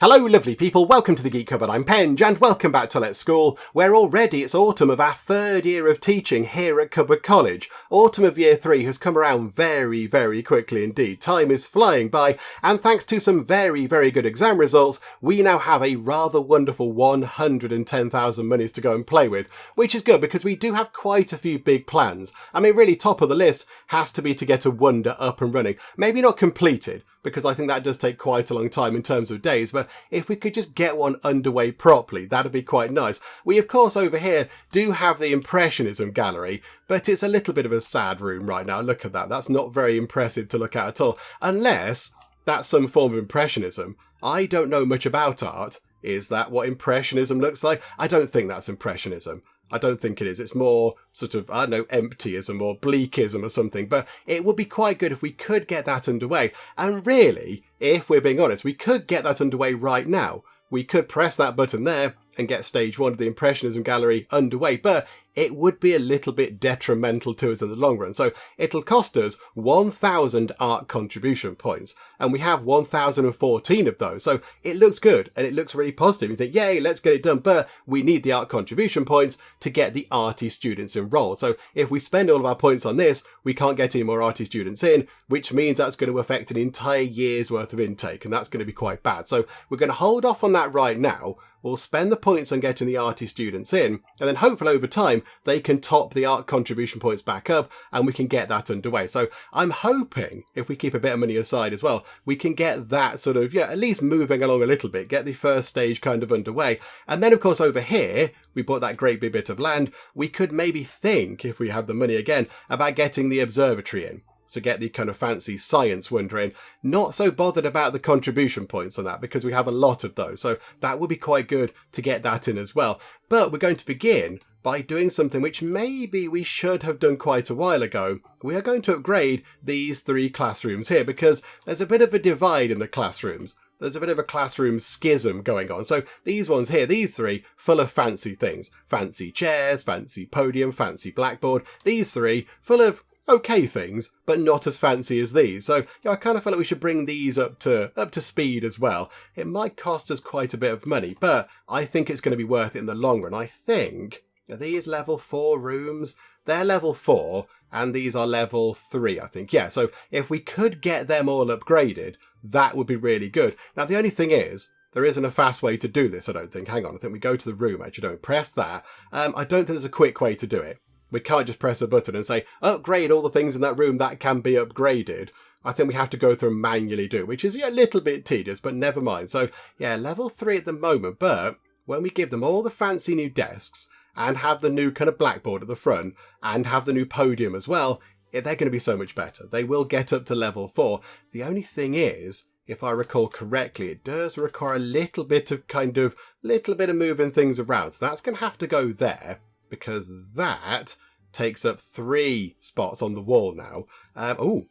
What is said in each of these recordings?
Hello lovely people, welcome to the Geek Cupboard, I'm Penge and welcome back to Let's School, where already it's autumn of our third year of teaching here at Cupboard College. Autumn of year 3 has come around very, very quickly indeed. Time is flying by, and thanks to some very, very good exam results, we now have a rather wonderful 110,000 monies to go and play with, which is good because we do have quite a few big plans. I mean, really top of the list has to be to get a wonder up and running. Maybe not completed, because I think that does take quite a long time in terms of days, but if we could just get one underway properly, that'd be quite nice. We, of course, over here do have the Impressionism gallery, but it's a little bit of a sad room right now. Look at that. That's not very impressive to look at all, unless that's some form of Impressionism. I don't know much about art. Is that what Impressionism looks like? I don't think that's Impressionism. I don't think it is. It's more sort of, I don't know, emptyism or bleakism or something. But it would be quite good if we could get that underway. And really, if we're being honest, we could get that underway right now. We could press that button there and get stage 1 of the Impressionism gallery underway. But it would be a little bit detrimental to us in the long run. So it'll cost us 1,000 art contribution points. And we have 1,014 of those. So it looks good and it looks really positive. You think, yay, let's get it done. But we need the art contribution points to get the arty students enrolled. So if we spend all of our points on this, we can't get any more arty students in, which means that's going to affect an entire year's worth of intake. And that's going to be quite bad. So we're going to hold off on that right now. We'll spend the points on getting the arty students in, and then hopefully over time they can top the art contribution points back up and we can get that underway. So I'm hoping if we keep a bit of money aside as well, we can get that sort of, at least moving along a little bit, get the first stage kind of underway. And then of course over here, we bought that great big bit of land. We could maybe think, if we have the money again, about getting the observatory in. So get the kind of fancy science wonder in. Not so bothered about the contribution points on that because we have a lot of those. So that would be quite good to get that in as well. But we're going to begin by doing something which maybe we should have done quite a while ago. We are going to upgrade these 3 classrooms here because there's a bit of a divide in the classrooms. There's a bit of a classroom schism going on. So these ones here, these 3, full of fancy things. Fancy chairs, fancy podium, fancy blackboard. These 3, full of okay things, but not as fancy as these. So I kind of feel like we should bring these up to speed as well. It might cost us quite a bit of money, but I think it's going to be worth it in the long run. I think, are these level 4 rooms? They're level 4, and these are level 3, I think. Yeah, so if we could get them all upgraded, that would be really good. Now, the only thing is, there isn't a fast way to do this, I don't think. Hang on, I think we go to the room, actually, don't press that. I don't think there's a quick way to do it. We can't just press a button and say, upgrade all the things in that room that can be upgraded. I think we have to go through and manually do, which is a little bit tedious, but never mind. So yeah, level 3 at the moment, but when we give them all the fancy new desks and have the new kind of blackboard at the front and have the new podium as well, they're going to be so much better. They will get up to level 4. The only thing is, if I recall correctly, it does require a little bit of moving things around. So that's going to have to go there, because that takes up 3 spots on the wall now. Oh,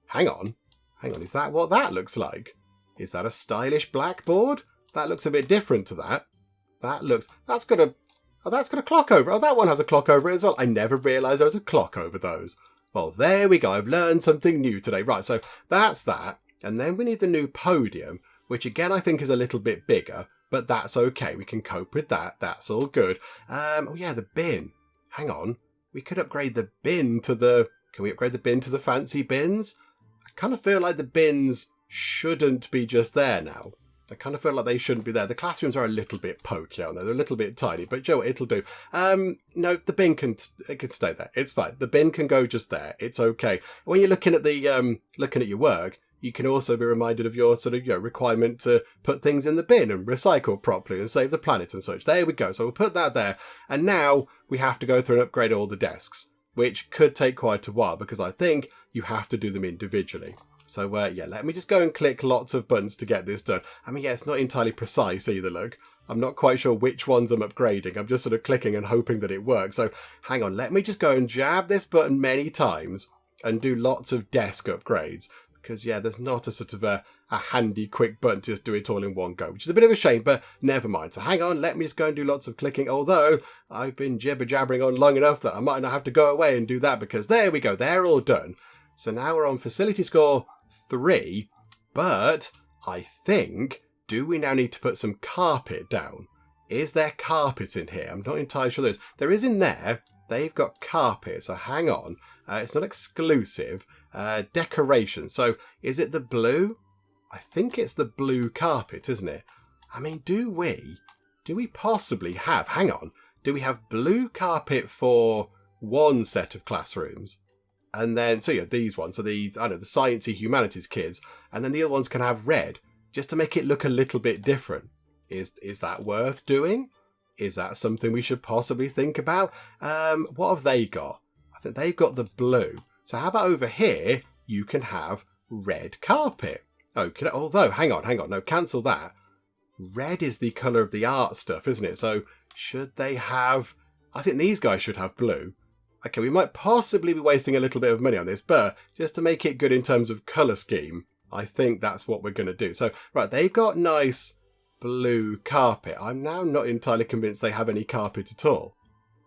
hang on. Is that what that looks like? Is that a stylish blackboard? That looks a bit different to that. That's got a clock over. Oh, that one has a clock over it as well. I never realised there was a clock over those. Well, there we go. I've learned something new today. Right, so that's that. And then we need the new podium, which again I think is a little bit bigger. But that's okay. We can cope with that. That's all good. Oh yeah, the bin. Hang on. We could upgrade the bin to the... Can we upgrade the bin to the fancy bins? I kind of feel like the bins shouldn't be just there now. I kind of feel like they shouldn't be there. The classrooms are a little bit pokey, aren't they? They're a little bit tiny, but Joe, it'll do. No, the bin can stay there. It's fine. The bin can go just there. It's okay. When you're looking at the looking at your work, you can also be reminded of your sort of requirement to put things in the bin and recycle properly and save the planet and such. There we go. So we'll put that there. And now we have to go through and upgrade all the desks, which could take quite a while because I think you have to do them individually. So let me just go and click lots of buttons to get this done. I mean, it's not entirely precise either, look. I'm not quite sure which ones I'm upgrading. I'm just sort of clicking and hoping that it works. So hang on, let me just go and jab this button many times and do lots of desk upgrades. Because, there's not a sort of a handy, quick button to just do it all in one go, which is a bit of a shame, but never mind. So hang on, let me just go and do lots of clicking, although I've been jibber-jabbering on long enough that I might not have to go away and do that, because there we go, they're all done. So now we're on facility score 3, but I think do we now need to put some carpet down? Is there carpet in here? I'm not entirely sure there is. There is in there. They've got carpet, so hang on. It's not exclusive. Decoration. So is it the blue? I think it's the blue carpet, isn't it? I mean, do we possibly have, hang on, do we have blue carpet for one set of classrooms? And then, so yeah, these ones, so these, I don't know, the sciencey humanities kids, and then the other ones can have red, just to make it look a little bit different. Is that worth doing? Is that something we should possibly think about? What have they got? I think they've got the blue. So how about over here, you can have red carpet. Okay, although, hang on, no, cancel that. Red is the colour of the art stuff, isn't it? So should they have... I think these guys should have blue. Okay, we might possibly be wasting a little bit of money on this, but just to make it good in terms of colour scheme, I think that's what we're going to do. So, right, they've got nice blue carpet. I'm now not entirely convinced they have any carpet at all.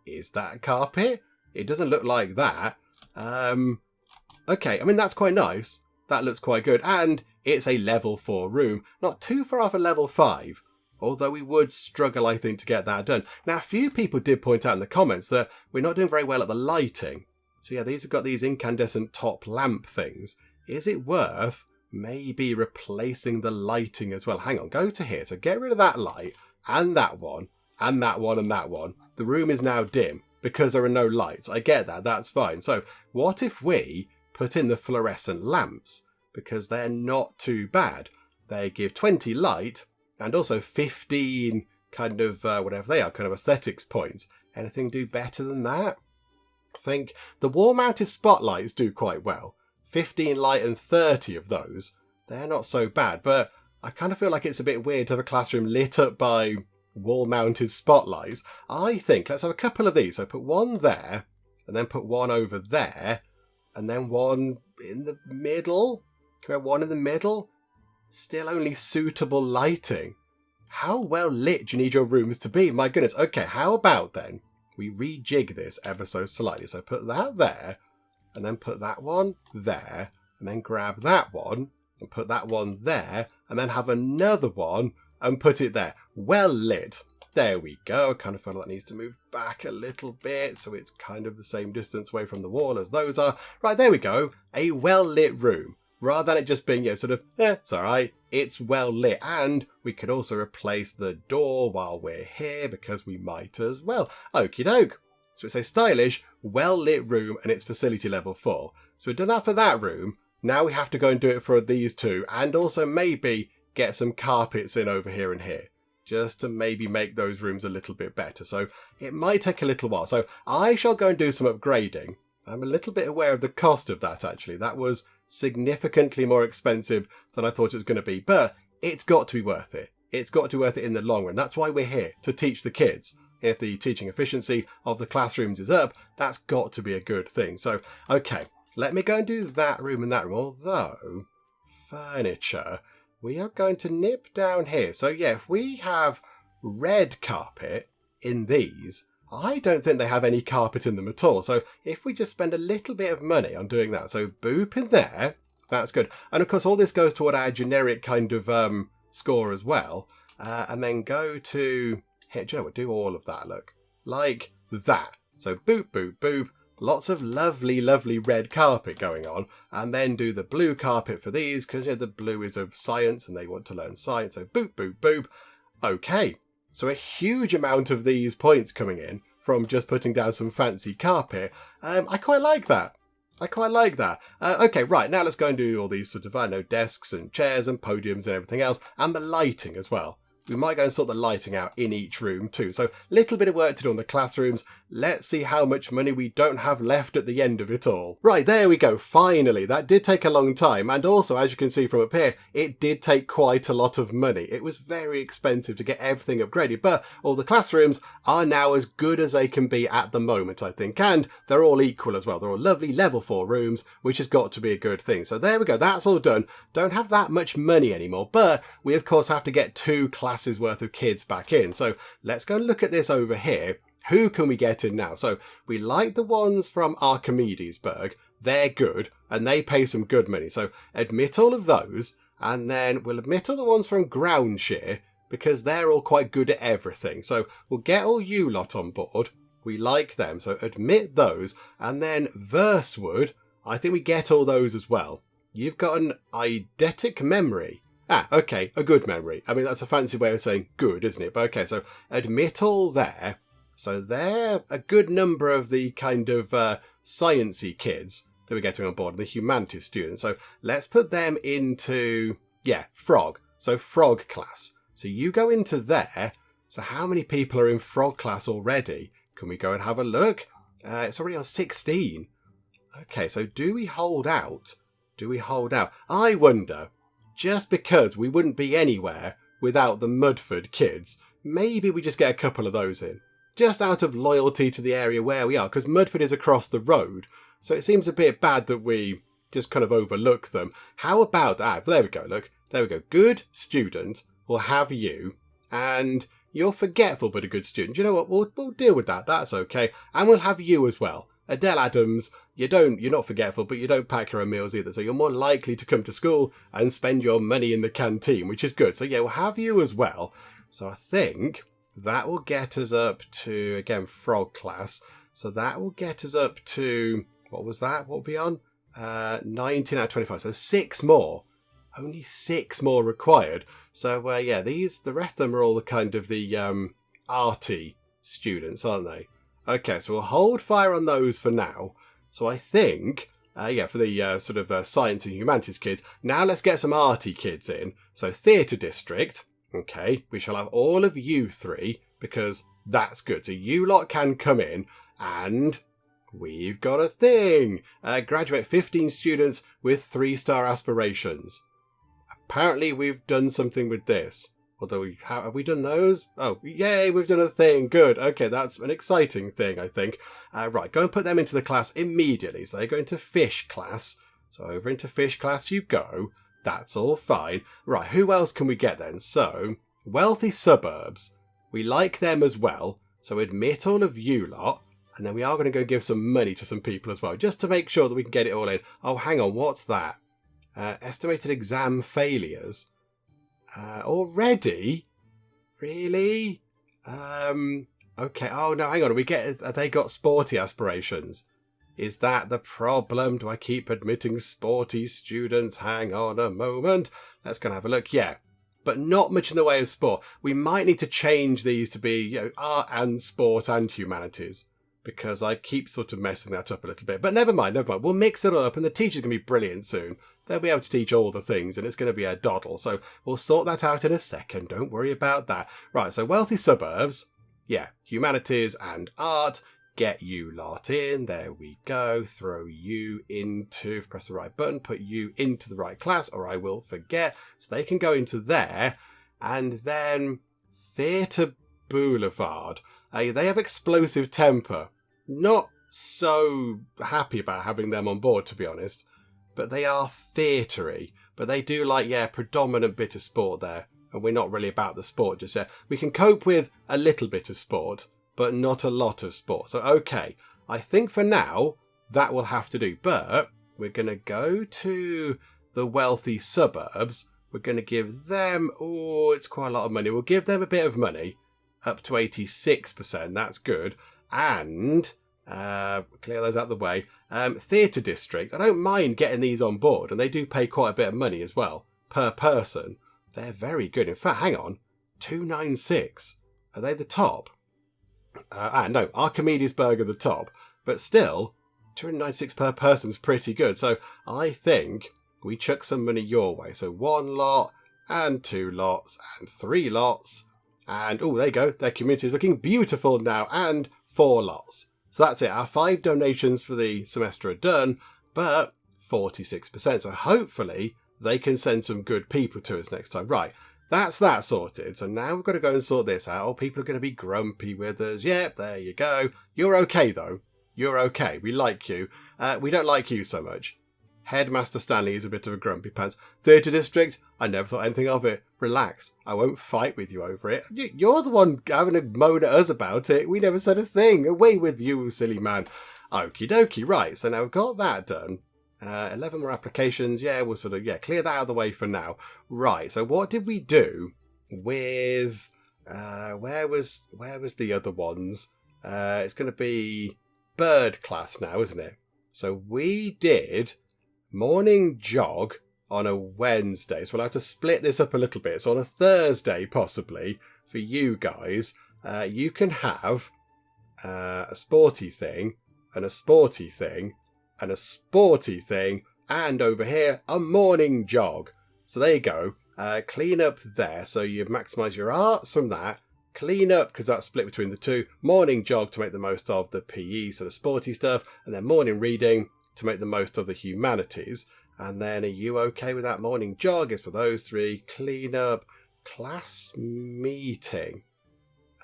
Is that carpet? It doesn't look like that. Okay, I mean, that's quite nice. That looks quite good. And it's a level 4 room. Not too far off a level 5. Although we would struggle, I think, to get that done. Now, a few people did point out in the comments that we're not doing very well at the lighting. So yeah, these have got these incandescent top lamp things. Is it worth maybe replacing the lighting as well? Hang on, go to here. So get rid of that light, and that one, and that one, and that one. The room is now dim because there are no lights. I get that, that's fine. So what if we put in the fluorescent lamps? Because they're not too bad. They give 20 light, and also 15 kind of, whatever they are, kind of aesthetics points. Anything do better than that? I think the wall-mounted spotlights do quite well. 15 light and 30 of those. They're not so bad, but I kind of feel like it's a bit weird to have a classroom lit up by wall-mounted spotlights. I think let's have a couple of these. So put one there, and then put one over there, and then one in the middle. Can we have one in the middle? Still only suitable lighting. How well lit do you need your rooms to be? My goodness. Okay, how about then we rejig this ever so slightly. So put that there, and then put that one there, and then grab that one, and put that one there, and then have another one, and put it there. Well lit. There we go. I kind of feel like that needs to move back a little bit, so it's kind of the same distance away from the wall as those are. Right, there we go. A well lit room. Rather than it just being, sort of, it's alright, it's well lit. And we could also replace the door while we're here, because we might as well. Okie doke. So it's a stylish, well lit room, and it's facility level 4. So we've done that for that room. Now we have to go and do it for these two, and also maybe get some carpets in over here and here, just to maybe make those rooms a little bit better. So it might take a little while. So I shall go and do some upgrading. I'm a little bit aware of the cost of that, actually. That was significantly more expensive than I thought it was going to be, but it's got to be worth it. It's got to be worth it in the long run. That's why we're here, to teach the kids. If the teaching efficiency of the classrooms is up, that's got to be a good thing. So, okay, let me go and do that room and that room. Although, furniture, we are going to nip down here. So yeah, if we have red carpet in these, I don't think they have any carpet in them at all. So if we just spend a little bit of money on doing that, so boop in there, that's good. And of course, all this goes toward our generic kind of score as well. And then go to, here, do you know what, do all of that, look, like that. So boop, boop, boop, lots of lovely, lovely red carpet going on. And then do the blue carpet for these, because the blue is of science and they want to learn science. So boop, boop, boop. Okay. So a huge amount of these points coming in from just putting down some fancy carpet. I quite like that. I quite like that. Okay, right, now let's go and do all these sort of, I don't know, desks and chairs and podiums and everything else. And the lighting as well. We might go and sort the lighting out in each room too. So little bit of work to do on the classrooms. Let's see how much money we don't have left at the end of it all. Right, there we go. Finally, that did take a long time. And also, as you can see from up here, it did take quite a lot of money. It was very expensive to get everything upgraded, but all the classrooms are now as good as they can be at the moment, I think. And they're all equal as well. They're all lovely level 4 rooms, which has got to be a good thing. So there we go. That's all done. Don't have that much money anymore, but we of course have to get 2 classes worth of kids back in. So let's go and look at this over here. Who can we get in now? So we like the ones from Archimedesburg. They're good and they pay some good money. So admit all of those. And then we'll admit all the ones from Groundshire, because they're all quite good at everything. So we'll get all you lot on board. We like them, so admit those. And then Versewood, I think we get all those as well. You've got an eidetic memory. Okay, a good memory. I mean, that's a fancy way of saying good, isn't it? But okay, so admit all there. So they're a good number of the kind of sciencey kids that we're getting on board, the humanities students. So let's put them into, Frog. So Frog class. So you go into there. So how many people are in Frog class already? Can we go and have a look? It's already on 16. Okay, so do we hold out? I wonder, just because we wouldn't be anywhere without the Mudford kids, maybe we just get a couple of those in. Just out of loyalty to the area where we are, because Mudford is across the road. So it seems a bit bad that we just kind of overlook them. How about that? There we go, look. There we go. Good student will have you, and you're forgetful but a good student. You know what? We'll deal with that. That's okay. And we'll have you as well. Adele Adams, you're not forgetful, but you don't pack your own meals either. So you're more likely to come to school and spend your money in the canteen, which is good. So yeah, we'll have you as well. So I think that will get us up to, again, Frog class. So that will get us up to, what was that? What will be on? 19 out of 25. So 6 more. Only 6 more required. So the rest of them are all the kind of the arty students, aren't they? Okay, so we'll hold fire on those for now. So I think, for the sort of science and humanities kids, now let's get some arty kids in. So Theatre District, okay, we shall have all of you 3, because that's good. So you lot can come in, and we've got a thing. Graduate 15 students with 3-star aspirations. Apparently we've done something with this. Although have we done those? Oh, yay, we've done a thing. Good. Okay, that's an exciting thing, I think. Right, go and put them into the class immediately. So they go into fish class. So over into fish class you go. That's all fine. Right, who else can we get then? So, wealthy suburbs. We like them as well. So admit all of you lot. And then we are going to go give some money to some people as well, just to make sure that we can get it all in. Oh, hang on, what's that? Estimated exam failures. Already? Really? Okay. Oh, no, hang on. Have they got sporty aspirations? Is that the problem? Do I keep admitting sporty students? Hang on a moment. Let's go and have a look. Yeah. But not much in the way of sport. We might need to change these to be, art and sport and humanities, because I keep sort of messing that up a little bit. But never mind. We'll mix it up, and the teacher's going to be brilliant soon. They'll be able to teach all the things, and it's going to be a doddle. So we'll sort that out in a second. Don't worry about that. Right, so wealthy suburbs. Yeah, humanities and art. Get you lot in. There we go. Throw you into, press the right button, put you into the right class, or I will forget. So they can go into there. And then Theatre Boulevard. They have explosive temper. Not so happy about having them on board, to be honest. But they are theatre-y. But they do like, predominant bit of sport there. And we're not really about the sport just yet. We can cope with a little bit of sport, but not a lot of sport. So, okay. I think for now, that will have to do. But we're going to go to the wealthy suburbs. We're going to give them, it's quite a lot of money. We'll give them a bit of money. Up to 86%. That's good. And clear those out of the way. Theatre District. I don't mind getting these on board, and they do pay quite a bit of money as well per person. They're very good. In fact, hang on, 296. Are they the top? No, Archimedesburg are the top, but still, 296 per person's pretty good. So I think we chuck some money your way. So 1 lot, and 2 lots, and 3 lots. And, there you go. Their community is looking beautiful now. And 4 lots. So that's it. Our 5 donations for the semester are done, but 46%. So hopefully they can send some good people to us next time. Right. That's that sorted. So now we've got to go and sort this out. People are going to be grumpy with us. Yep, there you go. You're okay, though. You're okay. We like you. We don't like you so much. Headmaster Stanley is a bit of a grumpy pants. Theatre District, I never thought anything of it. Relax, I won't fight with you over it. You're the one having a moan at us about it. We never said a thing. Away with you, silly man. Okie dokie, right, so now we've got that done. 11 more applications. Yeah, we'll sort of, clear that out of the way for now. Right, so what did we do with... where was the other ones? It's going to be bird class now, isn't it? So we did morning jog on a Wednesday. So we'll have to split this up a little bit. So on a Thursday, possibly, for you guys, you can have a sporty thing, and a sporty thing, and a sporty thing, and over here, a morning jog. So there you go. Clean up there. So you maximise your arts from that. Clean up, because that's split between the two. Morning jog to make the most of the PE, sort of sporty stuff. And then morning reading to make the most of the humanities. And then are you okay with that morning jog? It's for those three. Clean up. Class meeting.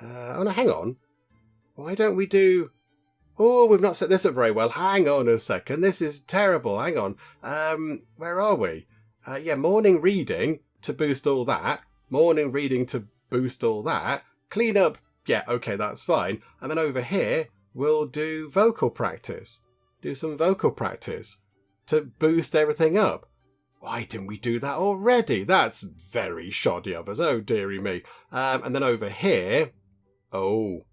Oh no, hang on. Why don't we do... Oh, we've not set this up very well. Hang on a second. This is terrible. Hang on. Where are we? Morning reading to boost all that. Morning reading to boost all that. Clean up. Yeah, okay, that's fine. And then over here, we'll do vocal practice. Do some vocal practice to boost everything up. Why didn't we do that already? That's very shoddy of us. Oh, dearie me. And then over here... Oh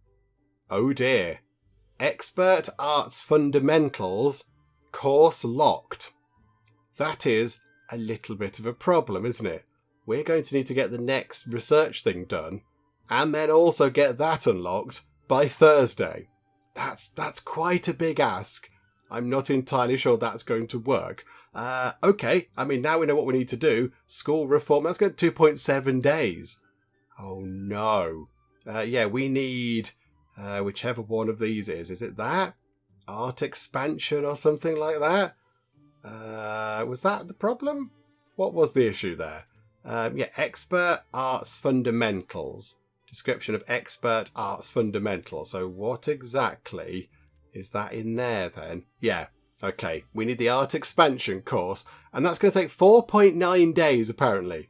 dear. Expert Arts Fundamentals, course locked. That is a little bit of a problem, isn't it? We're going to need to get the next research thing done, and then also get that unlocked by Thursday. That's quite a big ask. I'm not entirely sure that's going to work. Okay, I mean, now we know what we need to do. School reform, that's going to 2.7 days. Oh no. We need... whichever one of these is. Is it that? Art expansion or something like that? Was that the problem? What was the issue there? Expert Arts Fundamentals. Description of Expert Arts Fundamentals. So what exactly is that in there then? Yeah, okay. We need the art expansion course. And that's going to take 4.9 days apparently.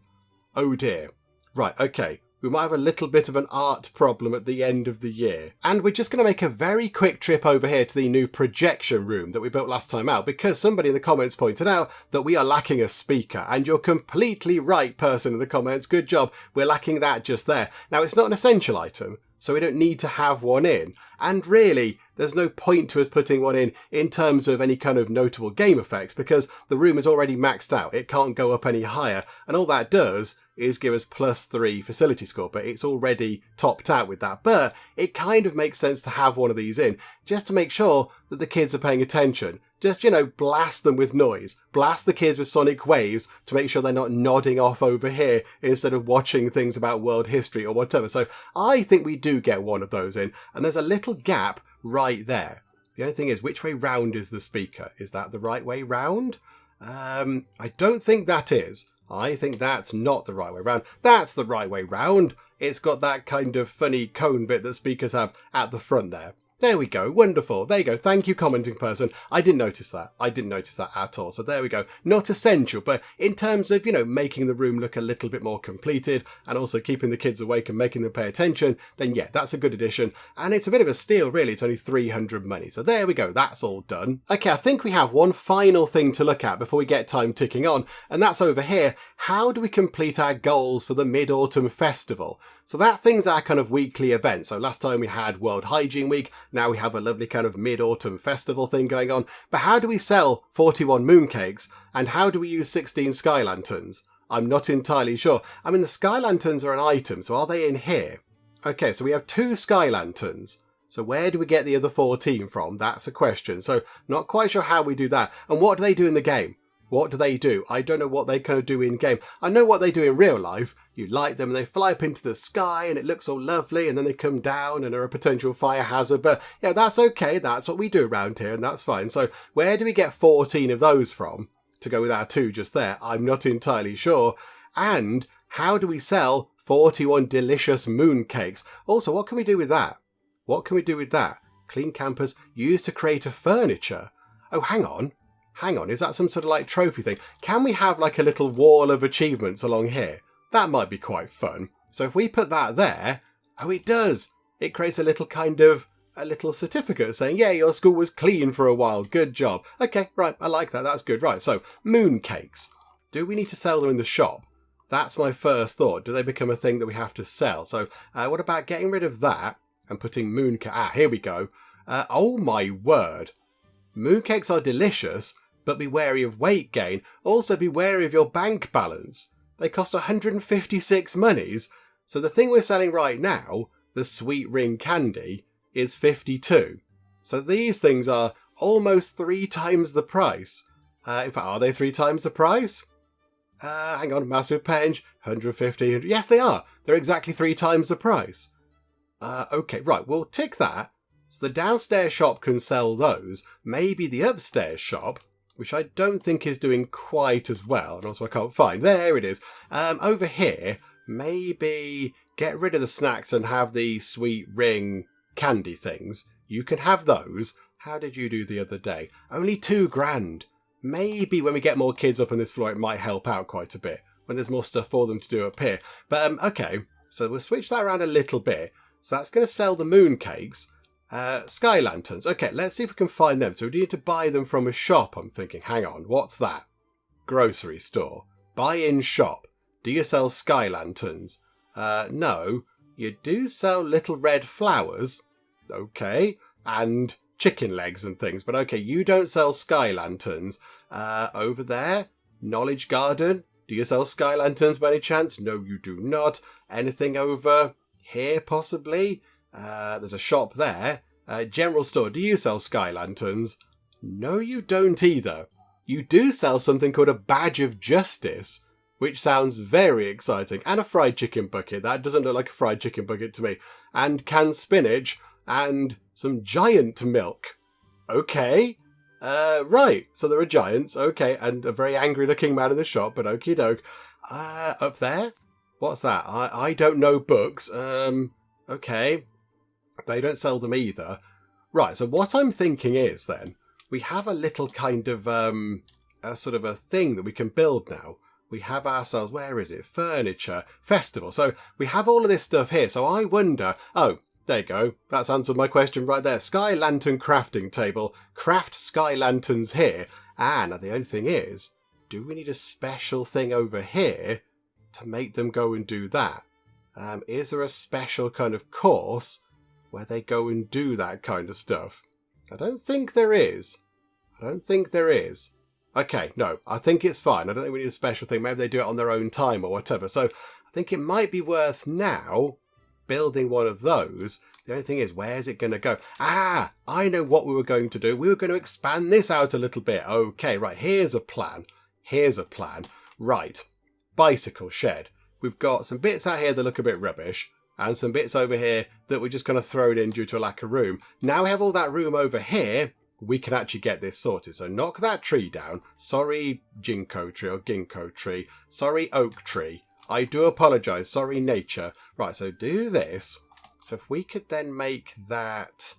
Oh dear. Right, okay. We might have a little bit of an art problem at the end of the year. And we're just going to make a very quick trip over here to the new projection room that we built last time out, because somebody in the comments pointed out that we are lacking a speaker. And you're completely right, person in the comments. Good job. We're lacking that just there. Now, it's not an essential item, so we don't need to have one in. And really, there's no point to us putting one in terms of any kind of notable game effects, because the room is already maxed out. It can't go up any higher. And all that does is give us +3 facility score, but it's already topped out with that. But it kind of makes sense to have one of these in, just to make sure that the kids are paying attention. Just, blast them with noise. Blast the kids with sonic waves to make sure they're not nodding off over here instead of watching things about world history or whatever. So I think we do get one of those in, and there's a little gap right there. The only thing is, which way round is the speaker? Is that the right way round? I don't think that is. I think that's not the right way round. That's the right way round. It's got that kind of funny cone bit that speakers have at the front there. There we go. Wonderful. There you go. Thank you, commenting person. I didn't notice that. I didn't notice that at all. So there we go. Not essential, but in terms of, making the room look a little bit more completed and also keeping the kids awake and making them pay attention, then yeah, that's a good addition. And it's a bit of a steal, really. It's only 300 money. So there we go. That's all done. Okay, I think we have one final thing to look at before we get time ticking on. And that's over here. How do we complete our goals for the Mid-Autumn Festival? So that thing's our kind of weekly event. So last time we had World Hygiene Week. Now we have a lovely kind of Mid-Autumn Festival thing going on. But how do we sell 41 mooncakes? And how do we use 16 sky lanterns? I'm not entirely sure. I mean, the sky lanterns are an item. So are they in here? Okay, so we have 2 sky lanterns. So where do we get the other 14 from? That's a question. So not quite sure how we do that. And what do they do in the game? What do they do? I don't know what they kind of do in game. I know what they do in real life. You light them and they fly up into the sky and it looks all lovely, and then they come down and are a potential fire hazard. But yeah, that's okay. That's what we do around here, and that's fine. So where do we get 14 of those from to go with our 2 just there? I'm not entirely sure. And how do we sell 41 delicious mooncakes? Also, what can we do with that? What can we do with that? Clean campus used to create a furniture. Oh, hang on. Hang on, is that some sort of like trophy thing? Can we have like a little wall of achievements along here? That might be quite fun. So if we put that there, oh, it does. It creates a little kind of a little certificate saying, yeah, your school was clean for a while. Good job. Okay, right, I like that. That's good. Right, so mooncakes. Do we need to sell them in the shop? That's my first thought. Do they become a thing that we have to sell? So what about getting rid of that and putting mooncake? Here we go. Oh my word. Mooncakes are delicious, but be wary of weight gain. Also be wary of your bank balance. They cost 156 monies. So the thing we're selling right now, the sweet ring candy, is 52. So these things are almost 3 times the price. In fact, are they 3 times the price? Hang on, massive page, 150. Yes, they are. They're exactly 3 times the price. Okay, right, we'll tick that. So the downstairs shop can sell those. Maybe the upstairs shop, which I don't think is doing quite as well, and also I can't find. There it is. Over here, maybe get rid of the snacks and have the sweet ring candy things. You can have those. How did you do the other day? Only £2,000. Maybe when we get more kids up on this floor, it might help out quite a bit when there's more stuff for them to do up here. But okay, so we'll switch that around a little bit. So that's going to sell the mooncakes. Sky lanterns. Okay, let's see if we can find them. So we need to buy them from a shop. I'm thinking, hang on, what's that? Grocery store. Buy in shop. Do you sell sky lanterns? No. You do sell little red flowers. Okay. And chicken legs and things. But okay, you don't sell sky lanterns. Over there, Knowledge Garden. Do you sell sky lanterns by any chance? No, you do not. Anything over here, possibly? There's a shop there. General store. Do you sell sky lanterns? No, you don't either. You do sell something called a badge of justice, which sounds very exciting. And a fried chicken bucket. That doesn't look like a fried chicken bucket to me. And canned spinach. And some giant milk. Okay. Right. So there are giants. Okay. And a very angry looking man in the shop, but okie doke. Up there? What's that? I don't know books. Okay. They don't sell them either. Right. So what I'm thinking is then, we have a little kind of, a sort of a thing that we can build now. We have ourselves, where is it? Furniture. Festival. So we have all of this stuff here. So I wonder, oh, there you go. That's answered my question right there. Sky lantern crafting table. Craft sky lanterns here. And the only thing is, do we need a special thing over here to make them go and do that? Is there a special kind of course where they go and do that kind of stuff? I don't think there is. Okay, no, I think it's fine. I don't think we need a special thing. Maybe they do it on their own time or whatever. So I think it might be worth now building one of those. The only thing is, where's it going to go? I know what we were going to do. We were going to expand this out a little bit. Okay, right, here's a plan. Right, bicycle shed. We've got some bits out here that look a bit rubbish, and some bits over here that we're just going to throw it in due to a lack of room. Now we have all that room over here, we can actually get this sorted. So knock that tree down. Sorry, ginkgo tree or ginkgo tree. Sorry, oak tree. I do apologise. Sorry, nature. Right, so do this. So if we could then make that,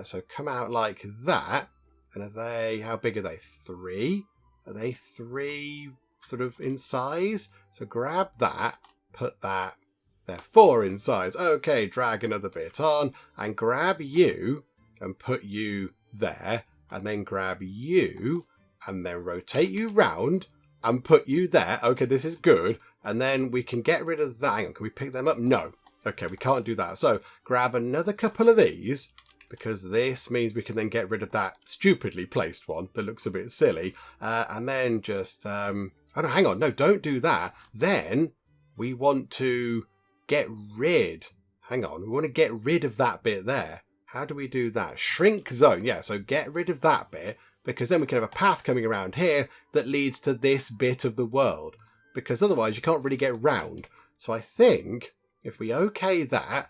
so come out like that. And are they, how big are they? 3? Are they 3 sort of in size? So grab that, put that, they're 4 in size. Okay, drag another bit on and grab you and put you there. And then grab you and then rotate you round and put you there. Okay, this is good. And then we can get rid of that. Hang on, can we pick them up? No. Okay, we can't do that. So grab another couple of these, because this means we can then get rid of that stupidly placed one that looks a bit silly. And then just, oh no, hang on. No, don't do that. Then we want to get rid, hang on, we want to get rid of that bit there. How do we do that? Shrink zone. Yeah, so get rid of that bit, because then we can have a path coming around here that leads to this bit of the world, because otherwise you can't really get round. So I think if we okay that,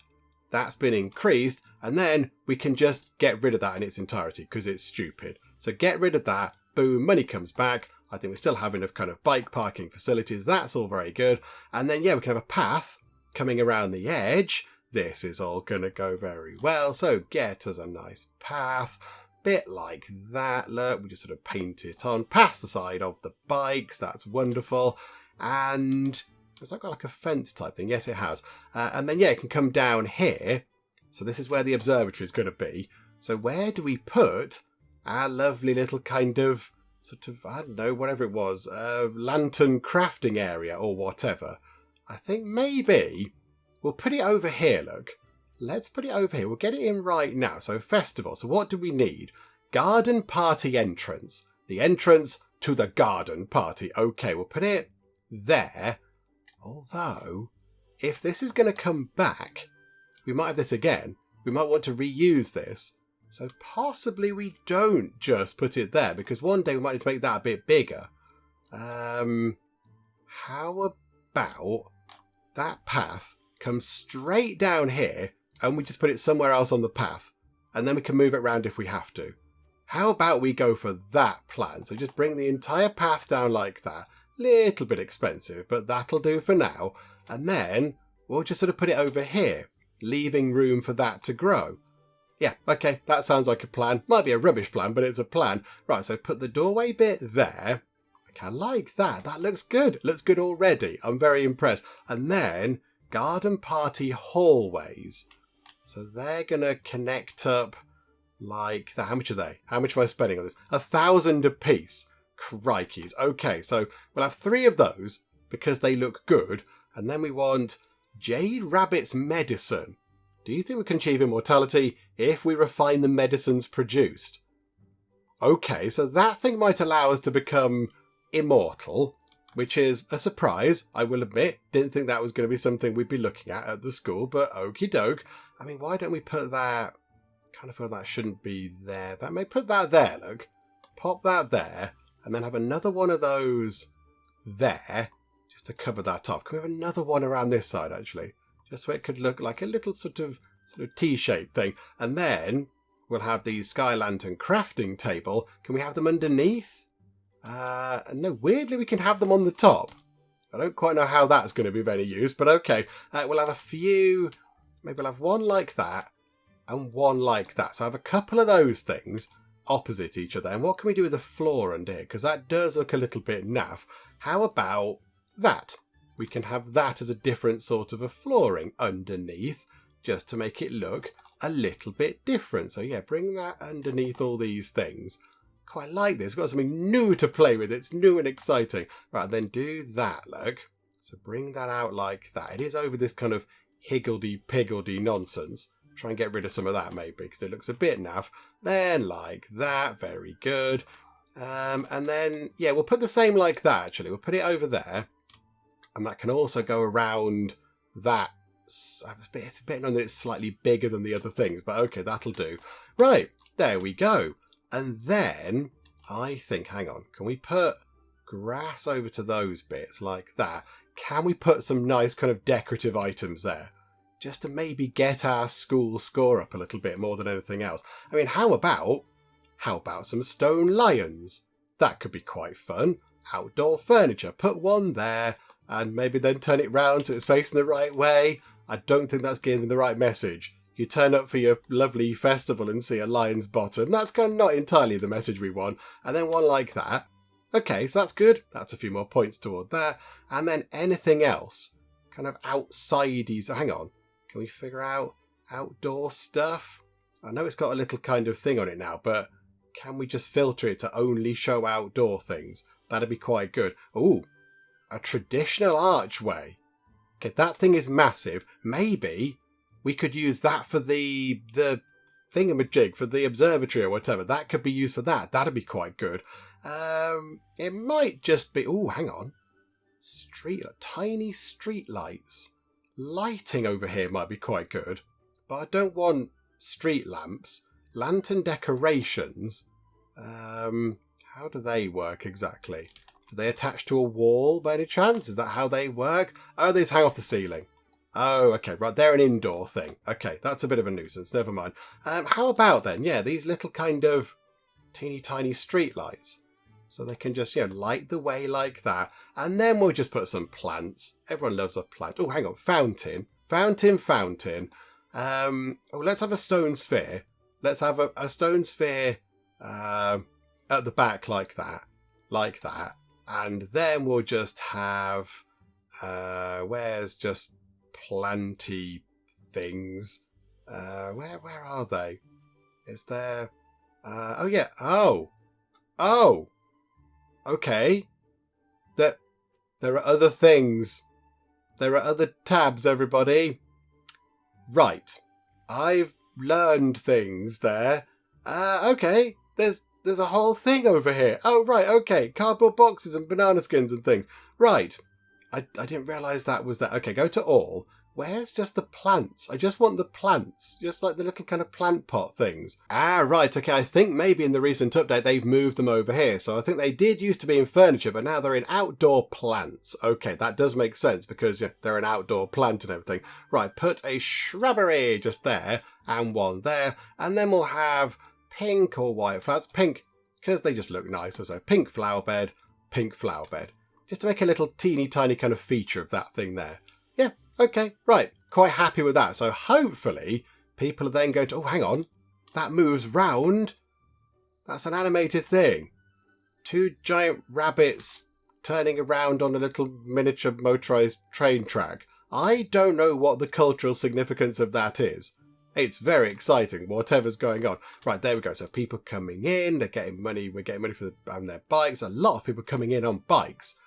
that's been increased, and then we can just get rid of that in its entirety because it's stupid. So get rid of that, boom, money comes back. I think we still have enough kind of bike parking facilities. That's all very good. And then, yeah, we can have a path coming around the edge. This is all going to go very well. So get us a nice path, bit like that. Look, we just sort of paint it on past the side of the bikes. That's wonderful. And has that got like a fence type thing? Yes, it has. And then, yeah, it can come down here So this is where the observatory is going to be. So where do we put our lovely little kind of, sort of, I don't know, whatever it was, lantern crafting area or whatever? I think maybe we'll put it over here, look. Let's put it over here. We'll get it in right now. So festival. So what do we need? Garden party entrance. The entrance to the garden party. Okay, we'll put it there. Although, if this is going to come back, we might have this again. We might want to reuse this. So possibly we don't just put it there, because one day we might need to make that a bit bigger. How about that path comes straight down here and we just put it somewhere else on the path, and then we can move it around if we have to. How about we go for that plan? So just bring the entire path down like that. Little bit expensive, but that'll do for now. And then we'll just sort of put it over here, leaving room for that to grow. Yeah, okay, that sounds like a plan. Might be a rubbish plan, but it's a plan. Right, so put the doorway bit there. Okay, I like that. That looks good. It looks good already. I'm very impressed. And then garden party hallways. So they're going to connect up like that. How much are they? How much am I spending on this? 1,000 a piece. Crikeys. Okay, so we'll have 3 of those because they look good. And then we want Jade Rabbit's medicine. Do you think we can achieve immortality if we refine the medicines produced? Okay, so that thing might allow us to become immortal, which is a surprise, I will admit. Didn't think that was going to be something we'd be looking at the school, but okie doke. I mean, why don't we put that... kind of feel that shouldn't be there. That may put that there, look. Pop that there, and then have another one of those there, just to cover that off. Can we have another one around this side, actually? Just so it could look like a little sort of T-shaped thing. And then we'll have the Sky Lantern crafting table. Can we have them underneath? No, weirdly we can have them on the top. I don't quite know how that's going to be of any use, but okay. We'll have a few... maybe we'll have one like that and one like that. So I have a couple of those things opposite each other. And what can we do with the floor under here? Because that does look a little bit naff. How about that? We can have that as a different sort of a flooring underneath, just to make it look a little bit different. So yeah, bring that underneath all these things. Quite like this. We've got something new to play with. It's new and exciting. Right, then do that, look. So bring that out like that. It is over this kind of higgledy-piggledy nonsense. Try and get rid of some of that maybe, because it looks a bit naff. Then like that. Very good. And then, yeah, we'll put the same like that, actually. We'll put it over there. And that can also go around that. It's a bit annoying that it's slightly bigger than the other things, but okay, that'll do. Right, there we go. And then, I think, hang on, can we put grass over to those bits like that? Can we put some nice kind of decorative items there? Just to maybe get our school score up a little bit more than anything else. I mean, how about some stone lions? That could be quite fun. Outdoor furniture, put one there. And maybe then turn it round so it's facing the right way. I don't think that's giving the right message. You turn up for your lovely festival and see a lion's bottom. That's kind of not entirely the message we want. And then one like that. Okay, so that's good. That's a few more points toward that. And then anything else? Kind of outsidey. So hang on. Can we figure out outdoor stuff? I know it's got a little kind of thing on it now, but can we just filter it to only show outdoor things? That'd be quite good. Ooh. A traditional archway. Okay, that thing is massive. Maybe we could use that for the thingamajig, for the observatory or whatever. That could be used for that. That'd be quite good. It might just be... oh, hang on. Tiny street lights. Lighting over here might be quite good. But I don't want street lamps. Lantern decorations. How do they work exactly? Do they attach to a wall by any chance? Is that how they work? Oh, they just hang off the ceiling. Oh, okay, right, they're an indoor thing. Okay, that's a bit of a nuisance, never mind. How about then, yeah, these little kind of teeny tiny street lights. So they can just, light the way like that. And then we'll just put some plants. Everyone loves a plant. Oh, hang on, fountain. Fountain. Let's have a stone sphere. Let's have a stone sphere at the back like that. Like that. And then we'll just have, where's just planty things? Where are they? Is there... oh, yeah. Oh! Okay. There are other things. There are other tabs, everybody. Right. I've learned things there. Okay. There's a whole thing over here. Oh, right. Okay. Cardboard boxes and banana skins and things. Right. I didn't realise that was there. Okay, go to all. Where's just the plants? I just want the plants. Just like the little kind of plant pot things. Ah, right. Okay, I think maybe in the recent update they've moved them over here. So I think they did used to be in furniture, but now they're in outdoor plants. Okay, that does make sense because they're an outdoor plant and everything. Right, put a shrubbery just there and one there. And then we'll have pink or white flowers. Pink, because they just look nicer. So pink flower bed, pink flower bed. Just to make a little teeny tiny kind of feature of that thing there. Yeah, okay, right. Quite happy with that. So hopefully people are then going to... Oh, hang on. That moves round. That's an animated thing. 2 giant rabbits turning around on a little miniature motorised train track. I don't know what the cultural significance of that is. It's very exciting, whatever's going on. Right, there we go. So people coming in, they're getting money. We're getting money for their bikes. A lot of people coming in on bikes.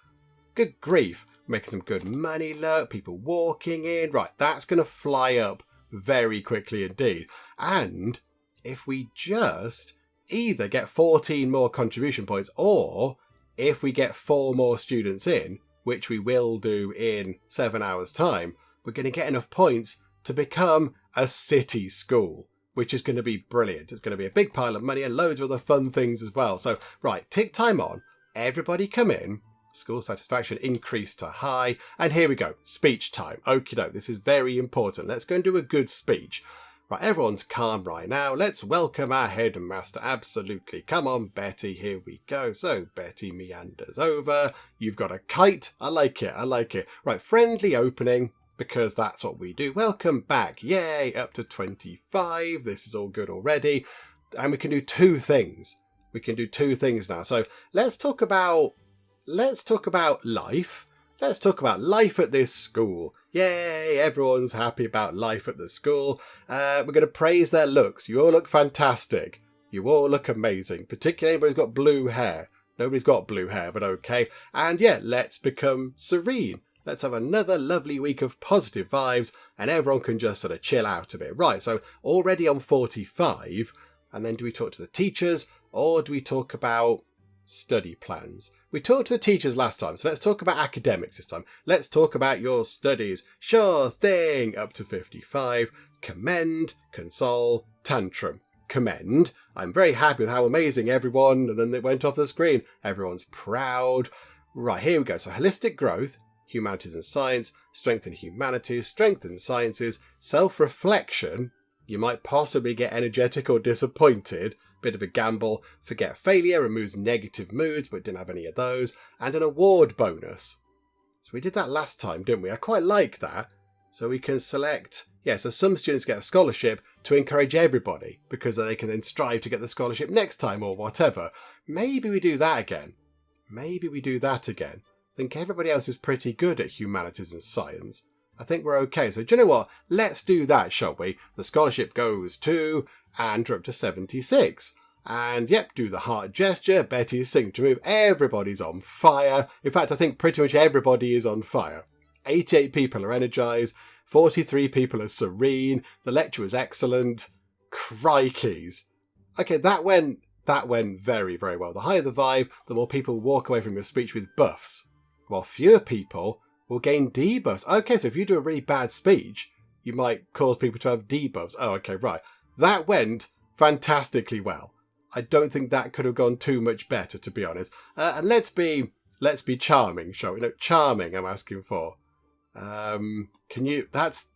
Good grief. Making some good money, look. People walking in. Right, that's going to fly up very quickly indeed. And if we just either get 14 more contribution points or if we get 4 more students in, which we will do in 7 hours' time, we're going to get enough points to become a city school, which is going to be brilliant. It's going to be a big pile of money and loads of other fun things as well. So, right, tick time on. Everybody come in. School satisfaction increased to high. And here we go. Speech time. Okie doke. This is very important. Let's go and do a good speech. Right, everyone's calm right now. Let's welcome our headmaster. Absolutely. Come on, Betty. Here we go. So, Betty meanders over. You've got a kite. I like it. I like it. Right, friendly opening, because that's what we do. Welcome back. Yay, up to 25. This is all good already. And we can do 2 things. We can do 2 things now. So, let's talk about life. Let's talk about life at this school. Yay, everyone's happy about life at the school. We're going to praise their looks. You all look fantastic. You all look amazing. Particularly anybody's got blue hair. Nobody's got blue hair, but okay. And yeah, let's become serene. Let's have another lovely week of positive vibes and everyone can just sort of chill out a bit. Right, so already on 45. And then do we talk to the teachers or do we talk about study plans? We talked to the teachers last time, so let's talk about academics this time. Let's talk about your studies. Sure thing. Up to 55. Commend, console, tantrum. Commend. I'm very happy with how amazing everyone, and then it went off the screen. Everyone's proud. Right, here we go. So holistic growth, humanities and science, strength in humanities, strength in sciences, self-reflection. You might possibly get energetic or disappointed. Bit of a gamble. Forget failure, removes negative moods, but didn't have any of those. And an award bonus. So we did that last time, didn't we? I quite like that. So we can select... Yeah, so some students get a scholarship to encourage everybody because they can then strive to get the scholarship next time or whatever. Maybe we do that again. Maybe we do that again. I think everybody else is pretty good at humanities and science. I think we're okay. So do you know what? Let's do that, shall we? The scholarship goes to... and we're up to 76. And yep, do the heart gesture. Betty's signature move. Everybody's on fire. In fact, I think pretty much everybody is on fire. 88 people are energised. 43 people are serene. The lecture was excellent. Crikeys. Okay, that went very, very well. The higher the vibe, the more people walk away from your speech with buffs. While fewer people will gain debuffs. Okay, so if you do a really bad speech, you might cause people to have debuffs. Oh, okay, right. That went fantastically well. I don't think that could have gone too much better, to be honest. And let's be charming, shall we? No, charming I'm asking for. Can you... That's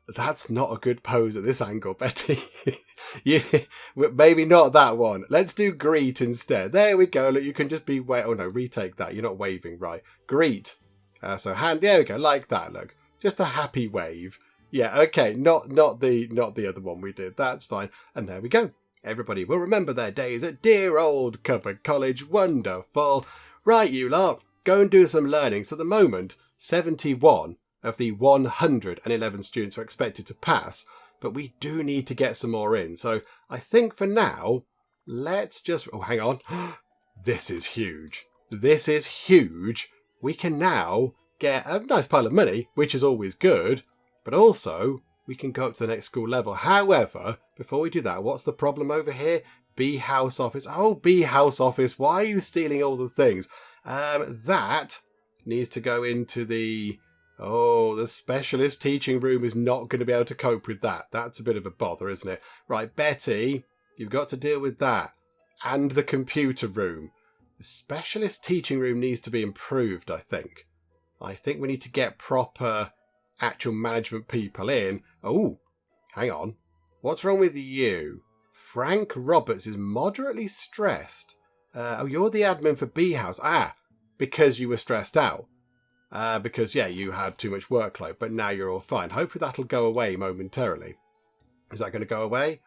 not a good pose at this angle, Betty. Maybe not that one. Let's do greet instead. There we go. Look, you can just be... Oh, no, retake that. You're not waving right. Greet. So hand... There we go. Like that, look. Just a happy wave. Yeah, okay, not the other one we did. That's fine. And there we go. Everybody will remember their days at dear old Cupboard College. Wonderful. Right, you lot, go and do some learning. So at the moment, 71 of the 111 students are expected to pass. but we do need to get some more in. So I think for now, let's just... Oh, hang on. This is huge. This is huge. We can now get a nice pile of money, which is always good, but also we can go up to the next school level. However, before we do that, what's the problem over here? B house office. Oh, B house office. Why are you stealing all the things? That needs to go into the... Oh, the specialist teaching room is not going to be able to cope with that. That's a bit of a bother, isn't it? Right, Betty, you've got to deal with that. And the computer room. The specialist teaching room needs to be improved, I think. I think we need to get proper actual management people in. Oh, hang on. What's wrong with you? Frank Roberts is moderately stressed. Oh, you're the admin for B House. Ah, because you were stressed out. Because, yeah, you had too much workload, but now you're all fine. Hopefully that'll go away momentarily. Is that going to go away?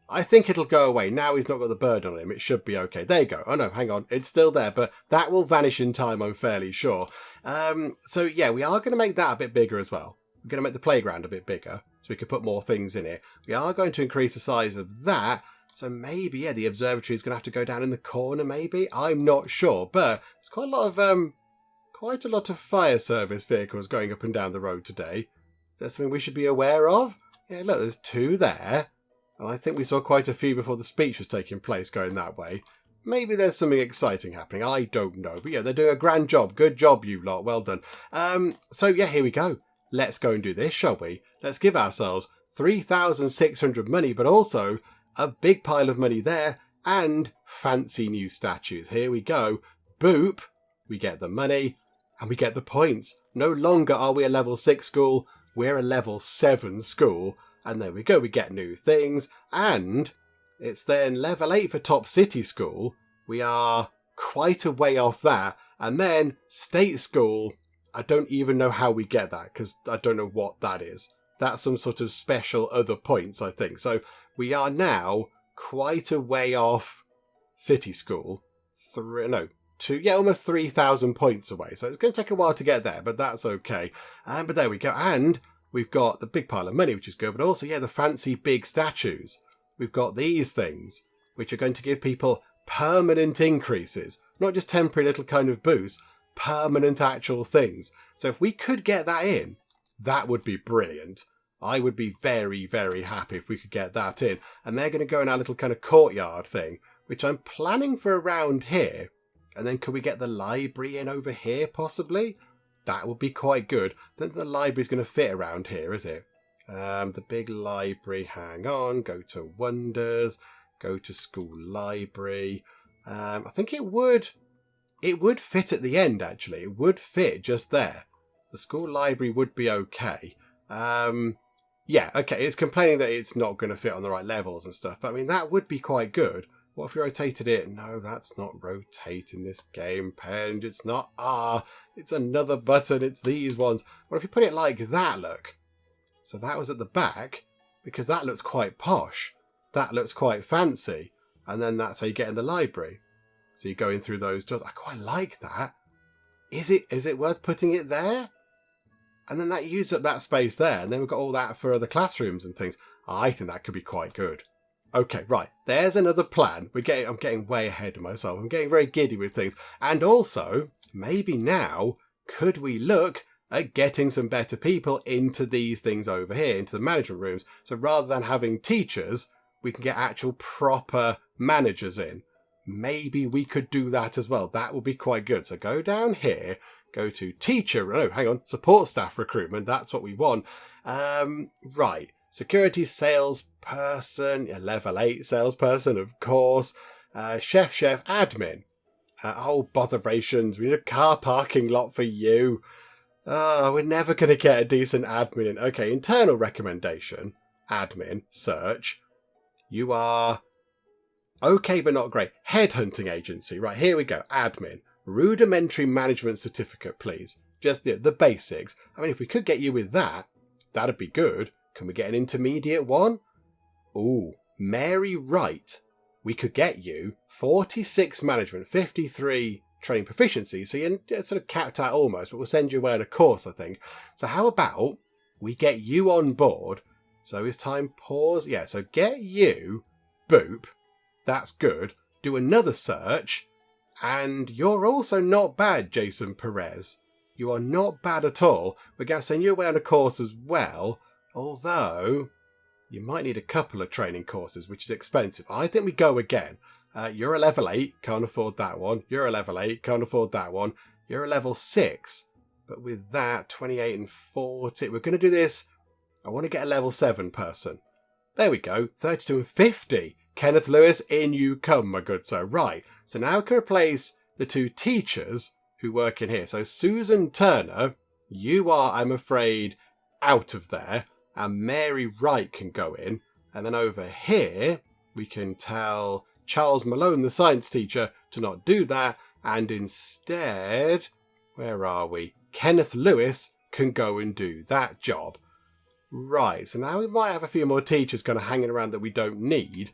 I think it'll go away. Now he's not got the burden on him. It should be okay. There you go. Oh, no, hang on. It's still there, but that will vanish in time, I'm fairly sure. So, yeah, we are going to make that a bit bigger as well. We're going to make the playground a bit bigger so we can put more things in it. We are going to increase the size of that. So maybe, yeah, the observatory is going to have to go down in the corner, maybe. I'm not sure, but there's quite a lot of fire service vehicles going up and down the road today. Is that something we should be aware of? Yeah, look, there's 2 there. And I think we saw quite a few before the speech was taking place going that way. Maybe there's something exciting happening. I don't know. But yeah, they're doing a grand job. Good job, you lot. Well done. So yeah, here we go. Let's go and do this, shall we? Let's give ourselves 3,600 money, but also a big pile of money there and fancy new statues. Here we go. Boop. We get the money and we get the points. No longer are we a level 6 school. We're a level 7 school. And there we go, we get new things. And it's then level 8 for top city school. We are quite a way off that. And then state school, I don't even know how we get that because I don't know what that is. That's some sort of special other points, I think. So we are now quite a way off city school. Almost 3,000 points away. So it's going to take a while to get there, but that's okay. But there we go. And we've got the big pile of money, which is good, but also, yeah, the fancy big statues. We've got these things, which are going to give people permanent increases, not just temporary little kind of boosts, permanent actual things. So if we could get that in, that would be brilliant. I would be very, very happy if we could get that in. And they're going to go in our little kind of courtyard thing, which I'm planning for around here. And then could we get the library in over here, possibly? That would be quite good. Then the library's going to fit around here, is it? The big library, hang on, go to Wonders, go to School Library. I think it would fit at the end, actually. It would fit just there. The School Library would be okay. Yeah, okay, it's complaining that it's not going to fit on the right levels and stuff, but I mean, that would be quite good. What if we rotated it? No, that's not rotate in this game, Pen. It's not R. It's another button. It's these ones. What if you put it like that, look? So that was at the back, because that looks quite posh. That looks quite fancy. And then that's how you get in the library. So you go in through those doors. I quite like that. Is it worth putting it there? And then that uses up that space there. And then we've got all that for other classrooms and things. I think that could be quite good. Okay, right. There's another plan. I'm getting way ahead of myself. I'm getting very giddy with things. And also, maybe now, could we look at getting some better people into these things over here, into the management rooms? So rather than having teachers, we can get actual proper managers in. Maybe we could do that as well. That would be quite good. So go down here, go to support staff recruitment. That's what we want. Right. Security salesperson, level 8 salesperson, of course. Chef, admin. Botherations, we need a car parking lot for you. We're never going to get a decent admin in. Okay, internal recommendation. Admin, search. You are okay, but not great. Headhunting agency. Right, here we go. Admin. Rudimentary management certificate, please. Just the basics. I mean, if we could get you with that, that'd be good. Can we get an intermediate one? Ooh, Mary Wright. We could get you 46 management, 53 training proficiency. So you're sort of capped out almost, but we'll send you away on a course, I think. So how about we get you on board So is time pause? Yeah, so get you, boop. That's good. Do another search. And you're also not bad, Jason Perez. You are not bad at all. We're going to send you away on a course as well. Although, you might need a couple of training courses, which is expensive. I think we go again. You're a level 8, can't afford that one. You're a level 8, can't afford that one. You're a level 6. But with that, 28 and 40, we're going to do this. I want to get a level 7 person. There we go, 32 and 50. Kenneth Lewis, in you come, my good sir. Right, so now we can replace the 2 teachers who work in here. So Susan Turner, you are, I'm afraid, out of there. And Mary Wright can go in. And then over here, we can tell Charles Malone, the science teacher, to not do that. And instead, where are we? Kenneth Lewis can go and do that job. Right, so now we might have a few more teachers kind of hanging around that we don't need.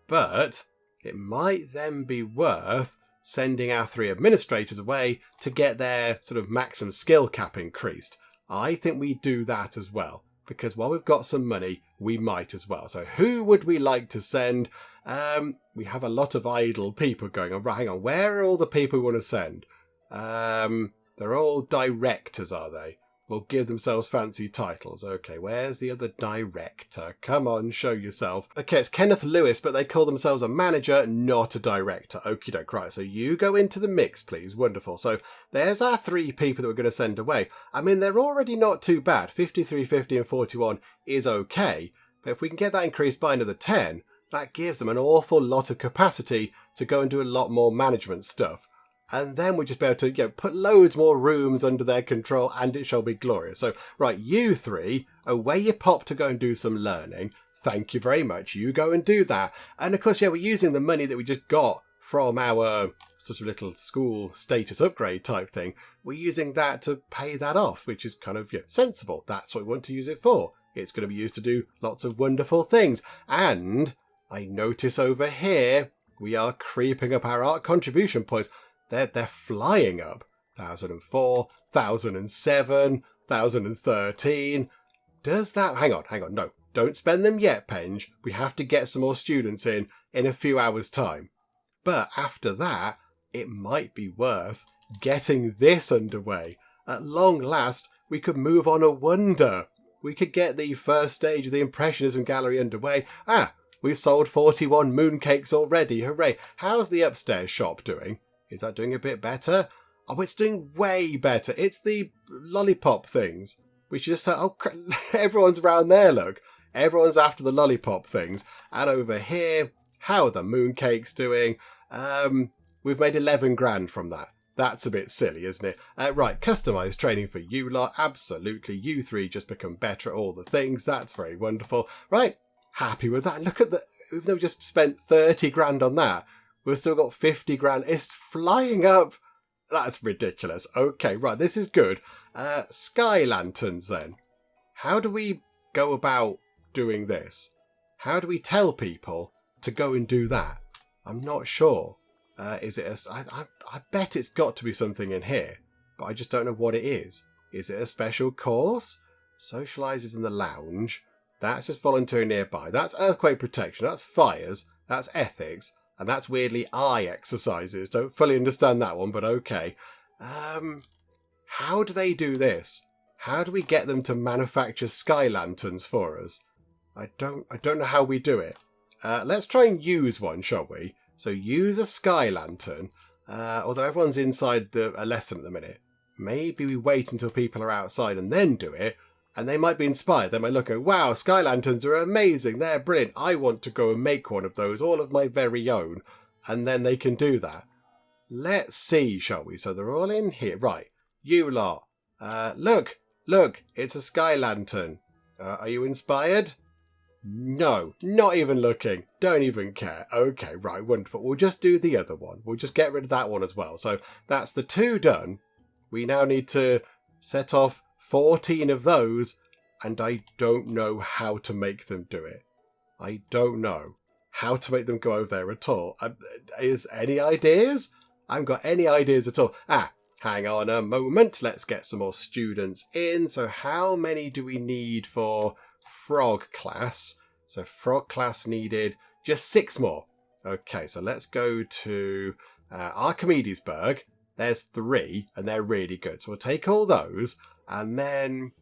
But it might then be worth sending our 3 administrators away to get their sort of maximum skill cap increased. I think we do that as well. Because while we've got some money, we might as well. So who would we like to send? We have a lot of idle people going on. Right, hang on. Where are all the people we want to send? They're all directors, are they? Will give themselves fancy titles. Okay, where's the other director? Come on, show yourself. Okay, it's Kenneth Lewis, but they call themselves a manager, not a director. Okie doke, right. So you go into the mix, please. Wonderful. So there's our 3 people that we're going to send away. I mean, they're already not too bad. 53, 50 and 41 is okay. But if we can get that increased by another 10, that gives them an awful lot of capacity to go and do a lot more management stuff. And then we'll just be able to put loads more rooms under their control, and it shall be glorious. So, right, you 3, away you pop to go and do some learning. Thank you very much. You go and do that. And of course, we're using the money that we just got from our sort of little school status upgrade type thing. We're using that to pay that off, which is kind of sensible. That's what we want to use it for. It's going to be used to do lots of wonderful things. And I notice over here, we are creeping up our art contribution points. They're flying up. 1004, 1007, 1013. Does that... Hang on. No, don't spend them yet, Penge. We have to get some more students in a few hours' time. But after that, it might be worth getting this underway. At long last, we could move on a wonder. We could get the first stage of the Impressionism Gallery underway. We've sold 41 mooncakes already. Hooray. How's the upstairs shop doing? Is that doing a bit better? Oh, it's doing way better. It's the lollipop things. We should just say, oh, everyone's around there, look. Everyone's after the lollipop things. And over here, how are the mooncakes doing? We've made 11 grand from that. That's a bit silly, isn't it? Right, customised training for you lot. Absolutely. You 3 just become better at all the things. That's very wonderful. Right, happy with that. Look at the... Even though we just spent 30 grand on that, we've still got 50 grand. It's flying up. That's ridiculous. Okay, right, this is good. Sky lanterns, then. How do we go about doing this? How do we tell people to go and do that? I'm not sure. Is it I bet it's got to be something in here, but I just don't know what it is. Is it a special course? Socialises in the lounge. That's just volunteering nearby. That's earthquake protection. That's fires. That's ethics. And that's weirdly eye exercises. Don't fully understand that one, but okay. How do they do this? How do we get them to manufacture sky lanterns for us? I don't know how we do it. Let's try and use one, shall we? So use a sky lantern. Although everyone's inside a lesson at the minute. Maybe we wait until people are outside and then do it. And they might be inspired. They might look at, wow, sky lanterns are amazing. They're brilliant. I want to go and make one of those, all of my very own. And then they can do that. Let's see, shall we? So they're all in here. Right. You lot. Look, it's a sky lantern. Are you inspired? No, not even looking. Don't even care. Okay, right, wonderful. We'll just do the other one. We'll just get rid of that one as well. So that's the 2 done. We now need to set off 14 of those, and I don't know how to make them do it. I don't know how to make them go over there at all. Is any ideas? I haven't got any ideas at all. Hang on a moment. Let's get some more students in. So how many do we need for frog class. So frog class needed just 6 more. Okay, so let's go to Archimedesburg. There's 3, and they're really good. So we'll take all those, and then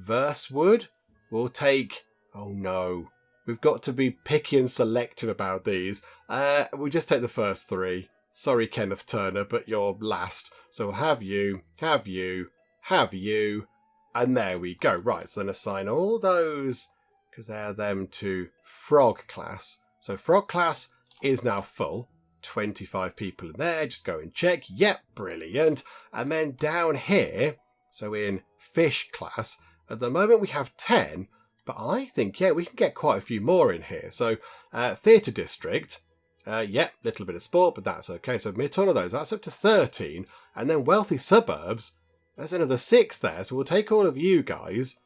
Versewood, we'll take... Oh no, we've got to be picky and selective about these. We'll just take the first 3. Sorry, Kenneth Turner, but you're last. So we'll have you, have you, have you, and there we go. Right, so then assign all those, because they're them, to frog class. So frog class is now full. 25 people in there, just go and check. Yep, brilliant. And then down here, so in fish class, at the moment we have 10, but I think, yeah, we can get quite a few more in here. So theatre district, yep, little bit of sport, but that's okay. So admit all of those, that's up to 13. And then wealthy suburbs, there's another 6 there, so we'll take all of you guys.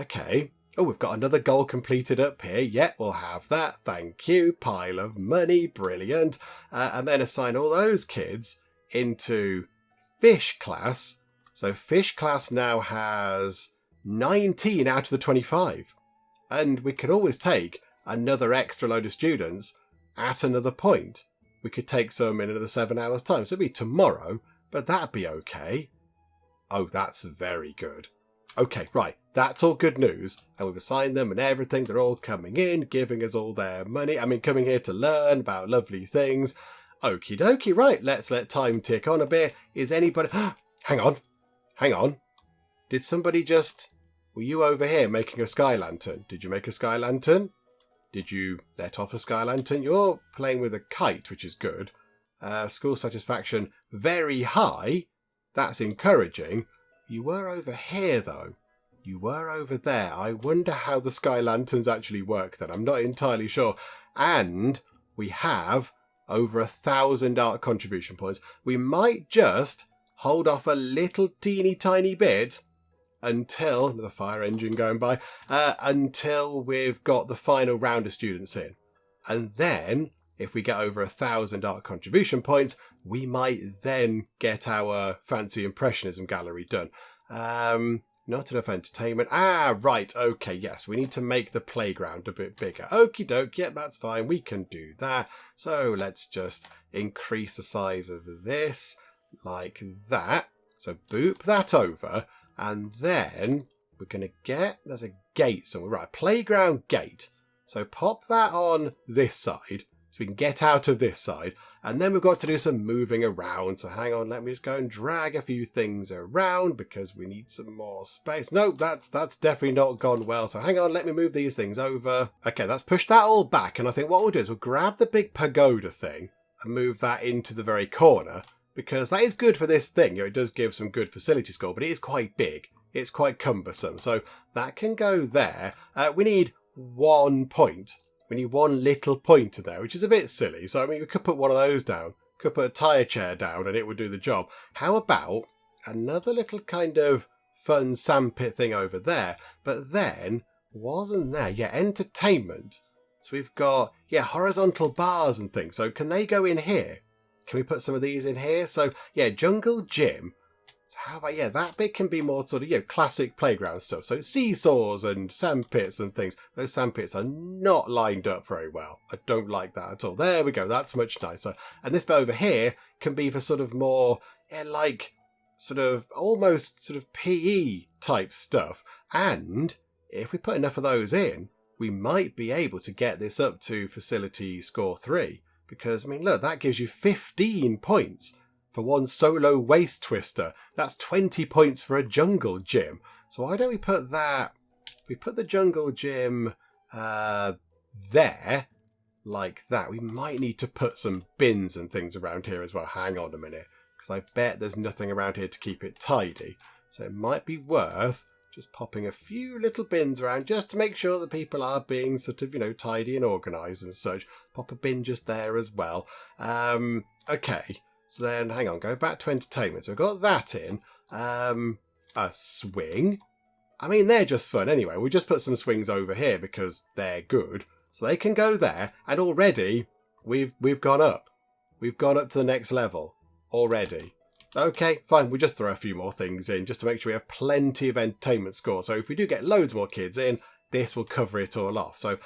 Okay. Oh, we've got another goal completed up here. Yeah, we'll have that. Thank you. Pile of money. Brilliant. And then assign all those kids into fish class. So fish class now has 19 out of the 25. And we could always take another extra load of students at another point. We could take some in another 7 hours' time. So it'd be tomorrow, but that'd be okay. Oh, that's very good. Okay, right, that's all good news, and we've assigned them and everything. They're all coming in, giving us all their money. I mean, coming here to learn about lovely things. Okie dokie, right, let's let time tick on a bit. Is anybody... Hang on. Did somebody just... Were you over here making a sky lantern? Did you make a sky lantern? Did you let off a sky lantern? You're playing with a kite, which is good. School satisfaction very high. That's encouraging. You were over here, though. You were over there. I wonder how the sky lanterns actually work then. I'm not entirely sure. And we have over 1,000 art contribution points. We might just hold off a little teeny tiny bit until, the fire engine going by, until we've got the final round of students in. And then, if we get over 1,000 art contribution points, we might then get our fancy impressionism gallery done. Not enough entertainment. Right. Okay, yes. We need to make the playground a bit bigger. Okie doke. Yep, that's fine. We can do that. So let's just increase the size of this like that. So boop that over. And then we're going to get... There's a gate somewhere. Right, playground gate. So pop that on this side. So we can get out of this side. And then we've got to do some moving around. So hang on, let me just go and drag a few things around because we need some more space. No, that's definitely not gone well. So hang on, let me move these things over. Okay, let's push that all back. And I think what we'll do is we'll grab the big pagoda thing and move that into the very corner because that is good for this thing. You know, it does give some good facility score, but it is quite big. It's quite cumbersome. So that can go there. We need 1 point. We need 1 little pointer there, which is a bit silly. So, I mean, we could put one of those down. Could put a tyre chair down and it would do the job. How about another little kind of fun sandpit thing over there? But then, wasn't there? Yeah, entertainment. So we've got, yeah, horizontal bars and things. So can they go in here? Can we put some of these in here? So, yeah, jungle gym. So how about, yeah, that bit can be more sort of, you know, classic playground stuff. So seesaws and sandpits and things. Those sandpits are not lined up very well. I don't like that at all. There we go. That's much nicer. And this bit over here can be for sort of more, yeah, like sort of almost sort of PE type stuff. And if we put enough of those in, we might be able to get this up to facility score 3. Because, I mean, look, that gives you 15 points. For 1 solo waist twister. That's 20 points for a jungle gym. So why don't we put that... If we put the jungle gym there, like that, we might need to put some bins and things around here as well. Hang on a minute. Because I bet there's nothing around here to keep it tidy. So it might be worth just popping a few little bins around just to make sure that people are being sort of, you know, tidy and organised and such. Pop a bin just there as well. Okay. So then, hang on, go back to entertainment. So we've got that in. A swing. I mean, they're just fun anyway. We just put some swings over here because they're good. So they can go there. And already, we've gone up. We've gone up to the next level already. Okay, fine. We just throw a few more things in just to make sure we have plenty of entertainment score. So if we do get loads more kids in, this will cover it all off. So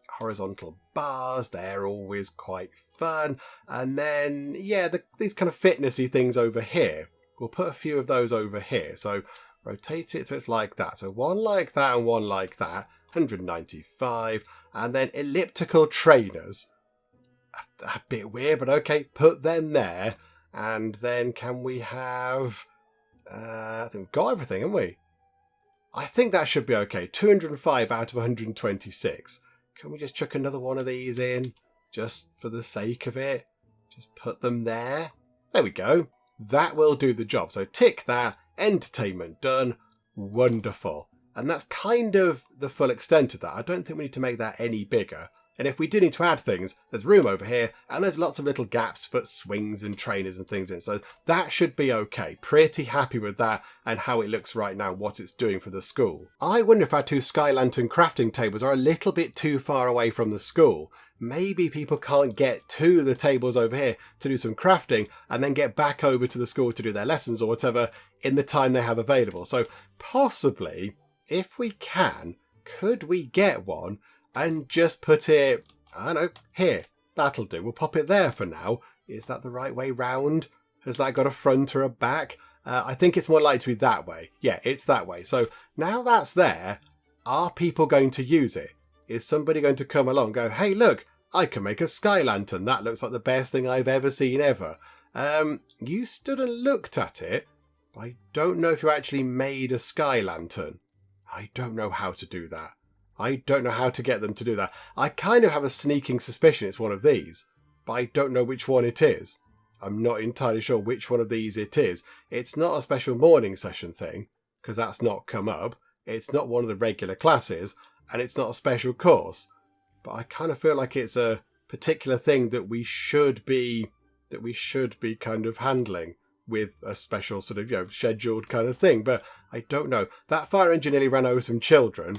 horizontal bars, they're always quite fun. And then, yeah, these kind of fitnessy things over here. We'll put a few of those over here. So rotate it so it's like that. So one like that and one like that. 195. And then elliptical trainers. A bit weird, but okay, put them there. And then can we have... I think we've got everything, haven't we? I think that should be okay. 205 out of 126. Can we just chuck another one of these in? Just for the sake of it. Just put them there. There we go. That will do the job. So tick that. Entertainment done. Wonderful. And that's kind of the full extent of that. I don't think we need to make that any bigger. And if we do need to add things, there's room over here, and there's lots of little gaps to put swings and trainers and things in. So that should be okay. Pretty happy with that and how it looks right now, what it's doing for the school. I wonder if our two Sky Lantern crafting tables are a little bit too far away from the school. Maybe people can't get to the tables over here to do some crafting and then get back over to the school to do their lessons or whatever in the time they have available. So possibly, if we can, could we get one and just put it, I don't know, here. That'll do. We'll pop it there for now. Is that the right way round? Has that got a front or a back? I think it's more likely to be that way. Yeah, it's that way. So now that's there, are people going to use it? Is somebody going to come along and go, hey, look, I can make a Sky Lantern. That looks like the best thing I've ever seen ever. You stood and looked at it. I don't know if you actually made a Sky Lantern. I don't know how to do that. I don't know how to get them to do that. I kind of have a sneaking suspicion it's one of these, but I don't know which one it is. I'm not entirely sure which one of these it is. It's not a special morning session thing, because that's not come up. It's not one of the regular classes, and it's not a special course. But I kind of feel like it's a particular thing that we should be kind of handling with a special sort of, scheduled kind of thing. But I don't know. That fire engine nearly ran over some children.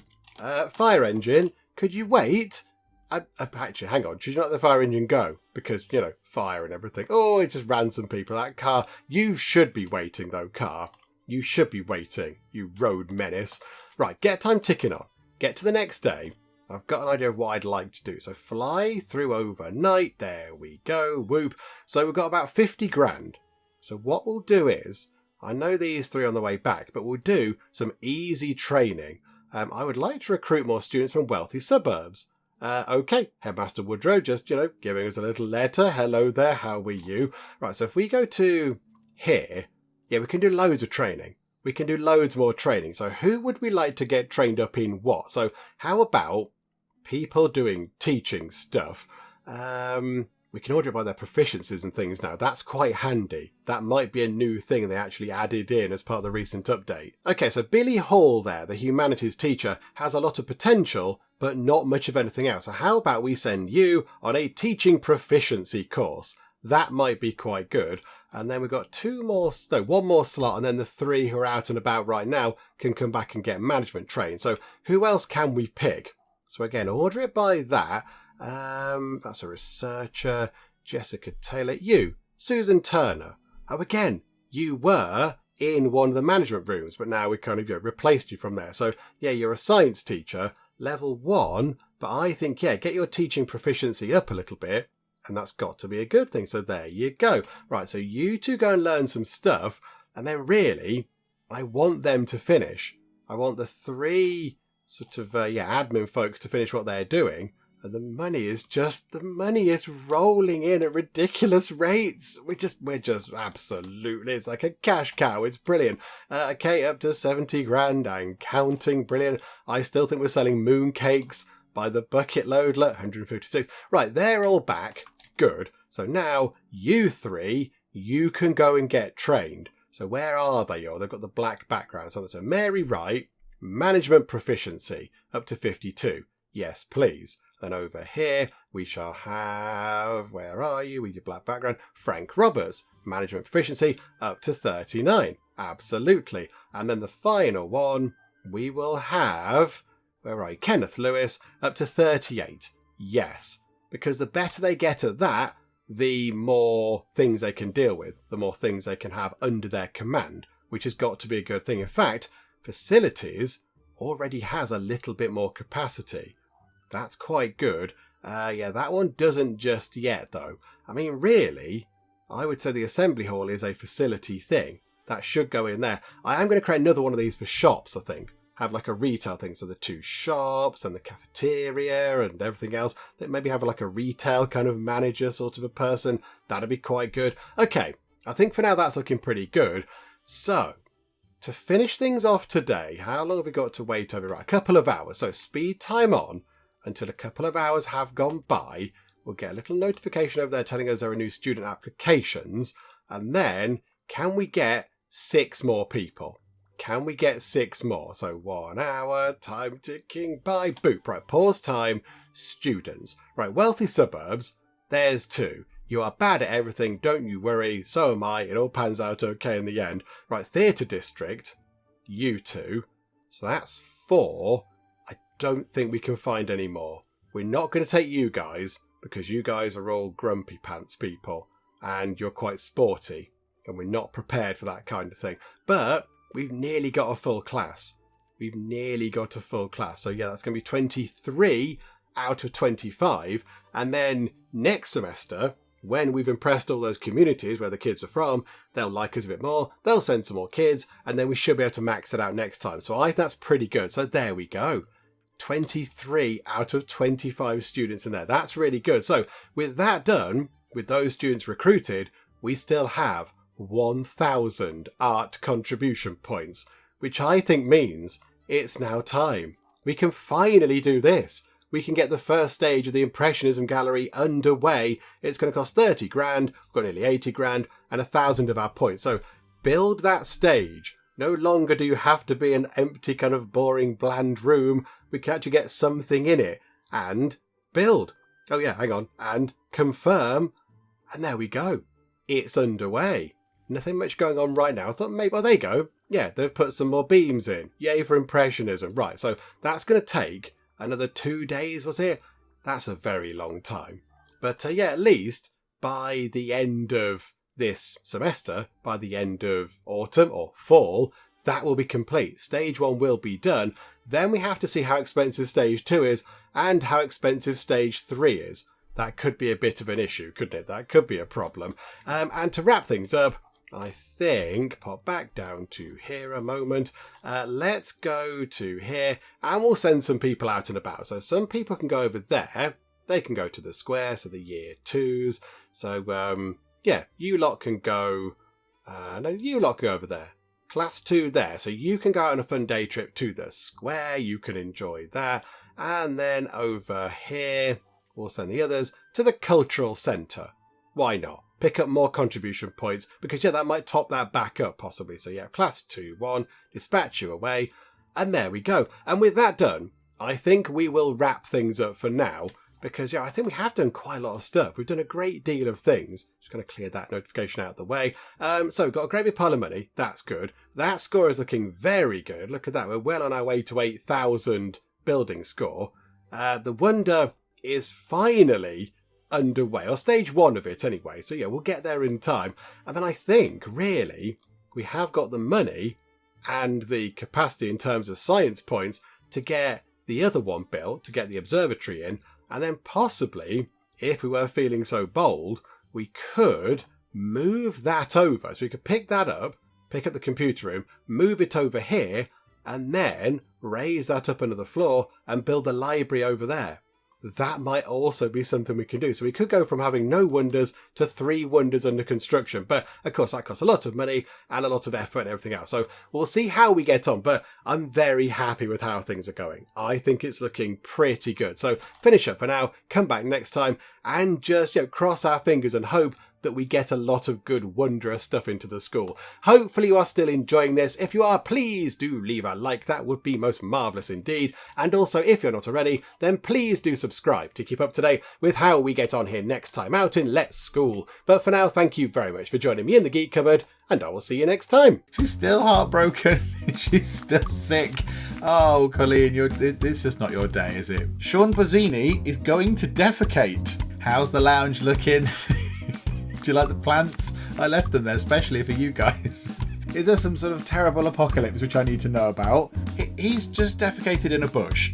Fire engine, could you wait? Actually, hang on. Should you not let the fire engine go? Because, fire and everything. Oh, it just ran some people. That car, you should be waiting though, car. You should be waiting, you road menace. Right, get time ticking on. Get to the next day. I've got an idea of what I'd like to do. So fly through overnight. There we go. Whoop. So we've got about 50 grand. So what we'll do is, I know these three on the way back, but we'll do some easy training. I would like to recruit more students from wealthy suburbs. Okay, Headmaster Woodrow just, giving us a little letter. Hello there, how are you? Right, so if we go to here, yeah, we can do loads of training. We can do loads more training. So who would we like to get trained up in what? So how about people doing teaching stuff? We can order it by their proficiencies and things now. That's quite handy. That might be a new thing they actually added in as part of the recent update. Okay, so Billy Hall there, the humanities teacher, has a lot of potential, but not much of anything else. So how about we send you on a teaching proficiency course? That might be quite good. And then we've got one more slot, and then the three who are out and about right now can come back and get management trained. So who else can we pick? So again, order it by that. That's a researcher, Jessica Taylor. You, Susan Turner. Oh, again, you were in one of the management rooms, but now we kind of replaced you from there. So yeah, you're a science teacher, level 1, but I think, yeah, get your teaching proficiency up a little bit, and that's got to be a good thing. So there you go. Right, so you two go and learn some stuff, and then really, I want them to finish. I want the three sort of, admin folks to finish what they're doing. And the money is rolling in at ridiculous rates. We're just absolutely, it's like a cash cow. It's brilliant. Okay, up to 70 grand and counting. Brilliant. I still think we're selling mooncakes by the bucket load. Look, 156. Right, they're all back. Good. So now you three, you can go and get trained. So where are they? Oh, they've got the black background. So that's Mary Wright, management proficiency, up to 52. Yes, please. Then over here, we shall have, where are you? With your black background, Frank Roberts, management proficiency, up to 39. Absolutely. And then the final one, we will have, where are you? Kenneth Lewis, up to 38. Yes. Because the better they get at that, the more things they can deal with, the more things they can have under their command, which has got to be a good thing. In fact, facilities, already has a little bit more capacity. That's quite good. Yeah, that one doesn't just yet, though. I mean, really, I would say the assembly hall is a facility thing. That should go in there. I am going to create another one of these for shops, I think. Have like a retail thing. So the 2 shops and the cafeteria and everything else. That maybe have like a retail kind of manager sort of a person. That'd be quite good. Okay, I think for now that's looking pretty good. So, to finish things off today, how long have we got to wait over? Right, a couple of hours. So speed time on until a couple of hours have gone by. We'll get a little notification over there telling us there are new student applications. And then, can we get 6 more people? Can we get 6 more? So 1 hour, time ticking by, boop. Right, pause time, students. Right, wealthy suburbs, there's 2. You are bad at everything, don't you worry, so am I, it all pans out okay in the end. Right, theatre district, you 2. So that's 4. I don't think we can find any more. We're not going to take you guys, because you guys are all grumpy pants people, and you're quite sporty. And we're not prepared for that kind of thing. But we've nearly got a full class. We've nearly got a full class. So yeah, that's going to be 23 out of 25. And then next semester, when we've impressed all those communities where the kids are from, they'll like us a bit more. They'll send some more kids. And then we should be able to max it out next time. So I think that's pretty good. So there we go. 23 out of 25 students in there. That's really good. So with that done, with those students recruited, we still have 1,000 art contribution points, which I think means it's now time. We can finally do this. We can get the first stage of the Impressionism Gallery underway. It's going to cost 30 grand, we've got nearly 80 grand, and 1,000 of our points. So build that stage. No longer do you have to be an empty kind of boring bland room. We can actually get something in it and build. Oh yeah, hang on. And confirm. And there we go. It's underway. Nothing much going on right now. I thought maybe, well, there you go. Yeah, they've put some more beams in. Yay for Impressionism. Right, so that's going to take another 2 days, was it? That's a very long time. But yeah, at least by the end of this semester, by the end of autumn or fall, that will be complete. Stage 1 will be done. Then we have to see how expensive stage 2 is and how expensive stage 3 is. That could be a bit of an issue, couldn't it? That could be a problem. And to wrap things up, I think, pop back down to here a moment. Let's go to here and we'll send some people out and about. So some people can go over there. They can go to the square, so the year 2s. So, yeah, you lot can go... no, you lot go over there. Class 2 there. So you can go out on a fun day trip to the square. You can enjoy that. And then over here, we'll send the others to the cultural centre. Why not? Pick up more contribution points because, yeah, that might top that back up possibly. So, yeah, class 2-1, dispatch you away. And there we go. And with that done, I think we will wrap things up for now because, yeah, I think we have done quite a lot of stuff. We've done a great deal of things. Just going to clear that notification out of the way. So we've got a great big pile of money. That's good. That score is looking very good. Look at that. We're well on our way to 8,000 building score. The wonder is finally underway, or stage 1 of it anyway. So yeah, we'll get there in time. And then I think, really, we have got the money and the capacity in terms of science points to get the other one built, to get the observatory in, and then possibly, if we were feeling so bold, we could move that over. So we could pick that up, pick up the computer room, move it over here, and then raise that up another floor and build the library over there. That might also be something we can do. So we could go from having no wonders to 3 wonders under construction. But of course, that costs a lot of money and a lot of effort and everything else. So we'll see how we get on. But I'm very happy with how things are going. I think it's looking pretty good. So finish up for now, come back next time and just cross our fingers and hope that we get a lot of good, wondrous stuff into the school. Hopefully you are still enjoying this. If you are, please do leave a like. That would be most marvellous indeed. And also, if you're not already, then please do subscribe to keep up to date with how we get on here next time out in Let's School. But for now, thank you very much for joining me in the Geek Cupboard, and I will see you next time. She's still heartbroken. She's still sick. Oh, Colleen, this is just not your day, is it? Sean Bozzini is going to defecate. How's the lounge looking? Do you like the plants? I left them there especially for you guys. Is there some sort of terrible apocalypse which I need to know about? he's just defecated in a bush.